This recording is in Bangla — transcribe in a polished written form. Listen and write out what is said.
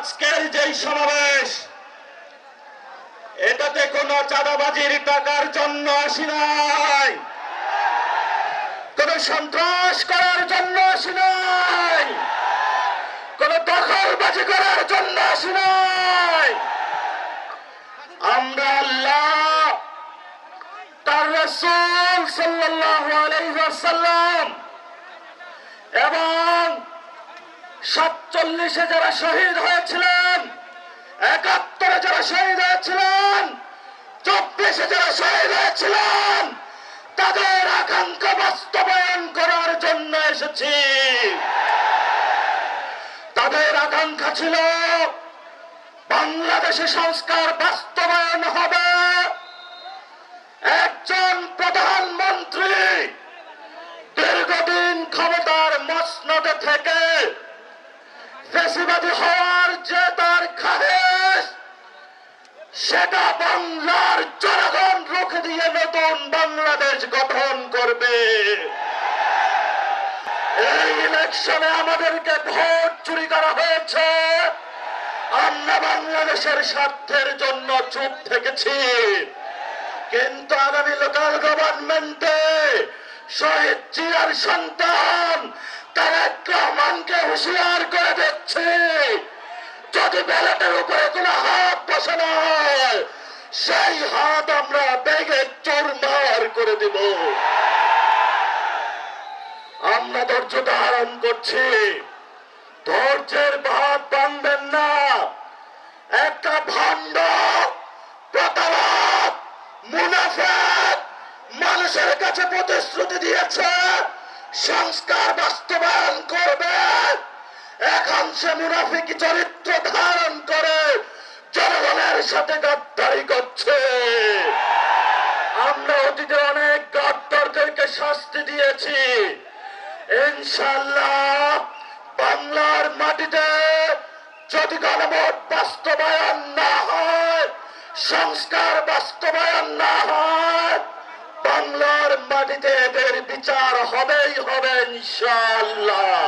আজকের যেই সমাবেশ, এটাতে কোনো চাঁদাবাজির টাকার জন্য আসি নাই, কোন সন্ত্রাস করার জন্য আসি নাই, কোন দখলবাজি করার জন্য আসি নাই। আমরা আল্লাহ, তার রাসূল সাল্লাল্লাহু আলাইহি ওয়াসাল্লাম এবং 47-এ যারা শহীদ হয়েছিলেন, 71-এ যারা শহীদ হয়েছিলেন, 24-এ যারা শহীদ হয়েছিলেন, তাদের আকাঙ্ক্ষা বাস্তবায়ন করার জন্য এসেছি। তাদের আকাঙ্ক্ষা ছিল বাংলাদেশে সংস্কার বাস্তবায়ন হবে, একজন প্রধানমন্ত্রী দীর্ঘদিন ক্ষমতার মসনদে থেকে ফ্যাসিবাদী হওয়ার যে তার খাহেশ, সেটা বাংলার জনগণ রুখে দিয়ে নতুন বাংলাদেশ গঠন করবে। এই ইলেকশনে আমাদেরকে ভোট চুরি করা হয়েছে, আমরা বাংলাদেশের স্বার্থের জন্য চুপ থেকেছি। কিন্তু আগামী লোকাল গভর্নমেন্টে শহীদ জিয়ার সন্তান তারেক রহমানকে হুঁশিয়ার করে দিচ্ছে, যদি ব্যালটের উপরে কোনো হাত বসে না হয়, সেই হাত আমরা ব্যাগে চুরমার করে দিব। আমরা ধৈর্য ধারণ করছি, ধৈর্যের বাঁধ ভাঙবেন না। একটা ভণ্ড প্রতারক মুনাফিক মানুষের কাছে প্রতিশ্রুতি দিয়েছে সংস্কার বাস্তবায়ন করবে, এখন সে মুনাফিক চরিত্র ধারণ করে জনগণের সাথে গাদ্দারি করছে। আমরা অতীতে অনেক গাদ্দারদেরকে শাস্তি দিয়েছি, ইনশাআল্লাহ বাংলার মাটিতে যদি গণভোট বাস্তবায়ন না হয়, সংস্কার বাস্তবায়ন না হয়, বাংলার মাটিতে এদের বিচার হবেই হবে ইনশাআল্লাহ।